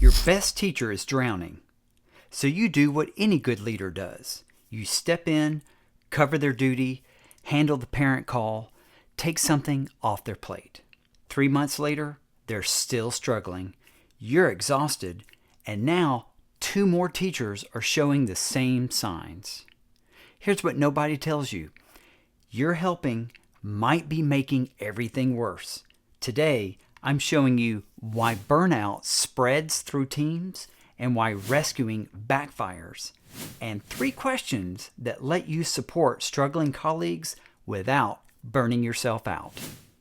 Your best teacher is drowning. So you do what any good leader does. You step in, cover their duty, handle the parent call, take something off their plate. 3 months later, they're still struggling. You're exhausted, and now 2 more teachers are showing the same signs. Here's what nobody tells you. Your helping might be making everything worse. Today, I'm showing you why burnout spreads through teams and why rescuing backfires, and 3 questions that let you support struggling colleagues without burning yourself out.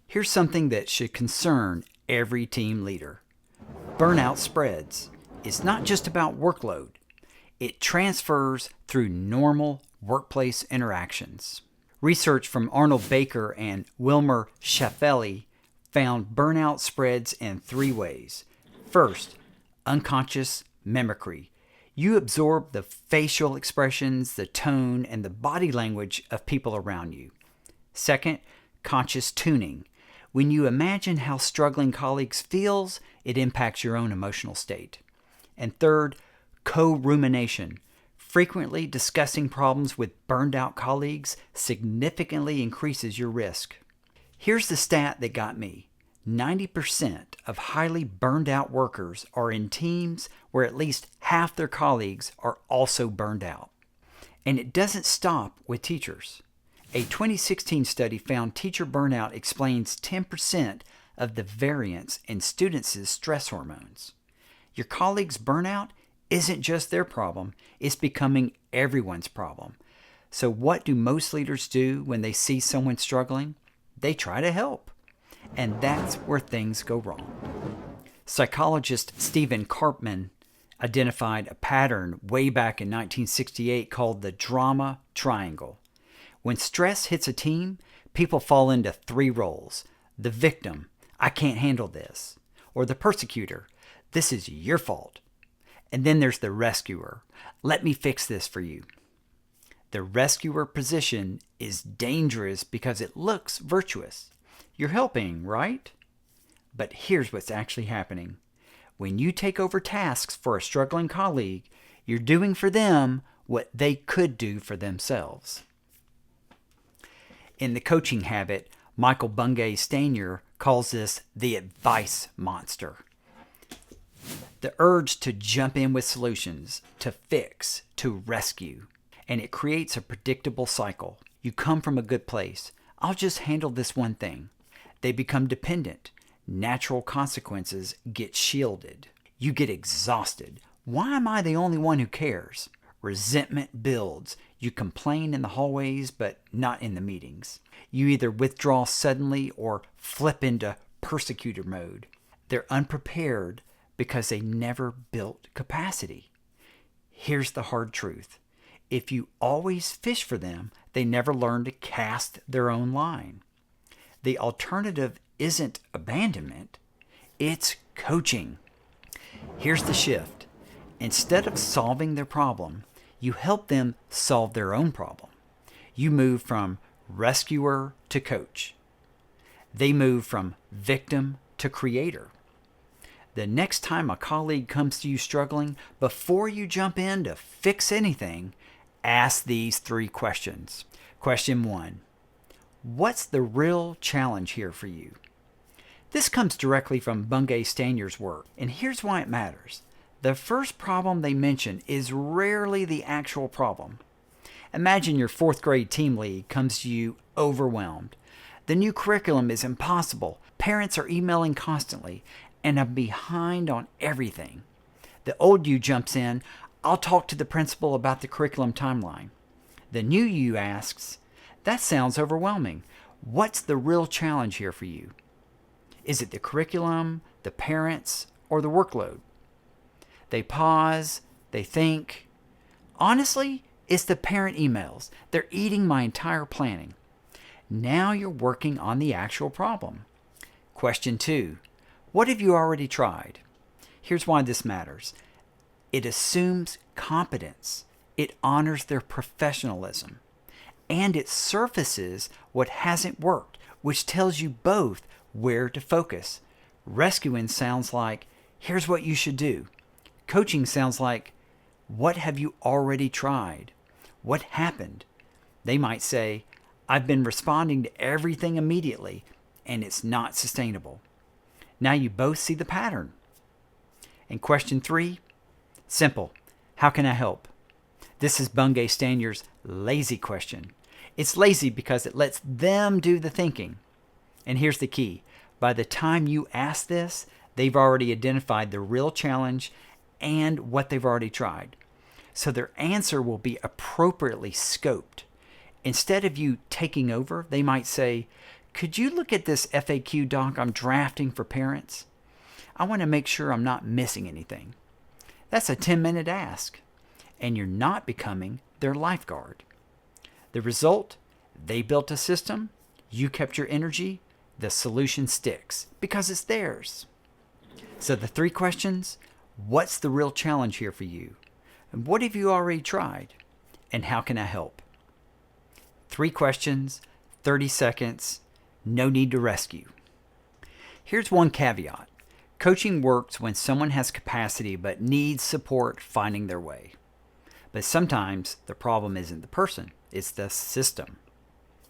Here's something that should concern every team leader. Burnout spreads. It's not just about workload. It transfers through normal workplace interactions. Research from Arnold Bakker and Bakker Schaufeli found burnout spreads in 3 ways. First, unconscious mimicry. You absorb the facial expressions, the tone, and the body language of people around you. Second, conscious tuning. When you imagine how struggling colleagues feels, it impacts your own emotional state. And third, co-rumination. Frequently discussing problems with burned out colleagues significantly increases your risk. Here's the stat that got me. 90% of highly burned out workers are in teams where at least half their colleagues are also burned out. And it doesn't stop with teachers. A 2016 study found teacher burnout explains 10% of the variance in students' stress hormones. Your colleagues' burnout isn't just their problem, it's becoming everyone's problem. So what do most leaders do when they see someone struggling? They try to help. And that's where things go wrong. Psychologist Stephen Karpman identified a pattern way back in 1968 called the Drama Triangle. When stress hits a team, people fall into 3 roles. The victim, I can't handle this. Or the persecutor, this is your fault. And then there's the rescuer, let me fix this for you. The rescuer position is dangerous because it looks virtuous. You're helping, right? But here's what's actually happening. When you take over tasks for a struggling colleague, you're doing for them what they could do for themselves. In The Coaching Habit, Michael Bungay Stanier calls this the advice monster. The urge to jump in with solutions, to fix, to rescue. And it creates a predictable cycle. You come from a good place. I'll just handle this one thing. They become dependent. Natural consequences get shielded. You get exhausted. Why am I the only one who cares? Resentment builds. You complain in the hallways, but not in the meetings. You either withdraw suddenly or flip into persecutor mode. They're unprepared because they never built capacity. Here's the hard truth. If you always fish for them, they never learn to cast their own line. The alternative isn't abandonment, it's coaching. Here's the shift. Instead of solving their problem, you help them solve their own problem. You move from rescuer to coach. They move from victim to creator. The next time a colleague comes to you struggling, before you jump in to fix anything, ask these 3 questions. Question 1. What's the real challenge here for you? This comes directly from Bungay Stanier's work, and here's why it matters. The first problem they mention is rarely the actual problem. Imagine your 4th grade team lead comes to you overwhelmed. The new curriculum is impossible. Parents are emailing constantly, and I'm behind on everything. The old you jumps in, I'll talk to the principal about the curriculum timeline. The new you asks, that sounds overwhelming. What's the real challenge here for you? Is it the curriculum, the parents, or the workload? They pause, they think. Honestly, it's the parent emails. They're eating my entire planning. Now you're working on the actual problem. Question 2. What have you already tried? Here's why this matters. It assumes competence. It honors their professionalism. And it surfaces what hasn't worked, which tells you both where to focus. Rescuing sounds like, here's what you should do. Coaching sounds like, what have you already tried? What happened? They might say, I've been responding to everything immediately, and it's not sustainable. Now you both see the pattern. And question 3, simple. How can I help? This is Bungay Stanier's lazy question. It's lazy because it lets them do the thinking. And here's the key. By the time you ask this, they've already identified the real challenge and what they've already tried. So their answer will be appropriately scoped. Instead of you taking over, they might say, could you look at this FAQ doc I'm drafting for parents? I want to make sure I'm not missing anything. That's a 10-minute ask, and you're not becoming their lifeguard. The result, they built a system, you kept your energy, the solution sticks because it's theirs. So the 3 questions, what's the real challenge here for you? And what have you already tried? And how can I help? 3 questions, 30 seconds, no need to rescue. Here's one caveat. Coaching works when someone has capacity but needs support finding their way. But sometimes the problem isn't the person, it's the system.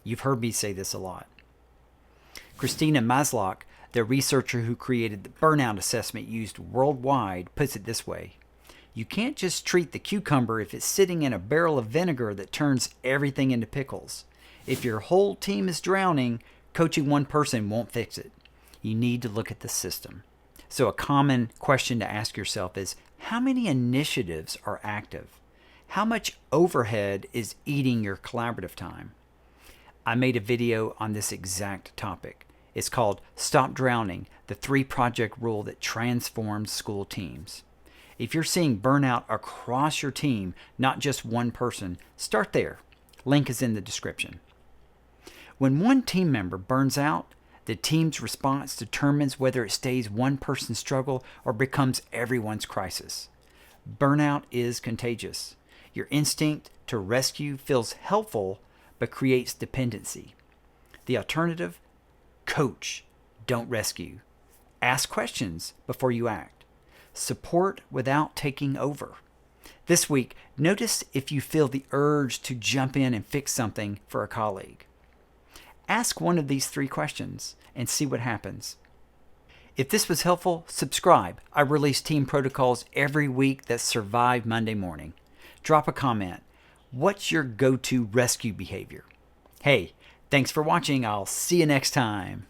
You've heard me say this a lot. Christina Masloch, the researcher who created the burnout assessment used worldwide, puts it this way. You can't just treat the cucumber if it's sitting in a barrel of vinegar that turns everything into pickles. If your whole team is drowning, coaching one person won't fix it. You need to look at the system. So a common question to ask yourself is, how many initiatives are active? How much overhead is eating your collaborative time? I made a video on this exact topic. It's called Stop Drowning, the 3-project rule that transforms school teams. If you're seeing burnout across your team, not just one person, start there. Link is in the description. When one team member burns out, the team's response determines whether it stays one person's struggle or becomes everyone's crisis. Burnout is contagious. Your instinct to rescue feels helpful, but creates dependency. The alternative? Coach, don't rescue. Ask questions before you act. Support without taking over. This week, notice if you feel the urge to jump in and fix something for a colleague. Ask one of these 3 questions and see what happens. If this was helpful, subscribe. I release team protocols every week that survive Monday morning. Drop a comment. What's your go-to rescue behavior? Hey, thanks for watching. I'll see you next time.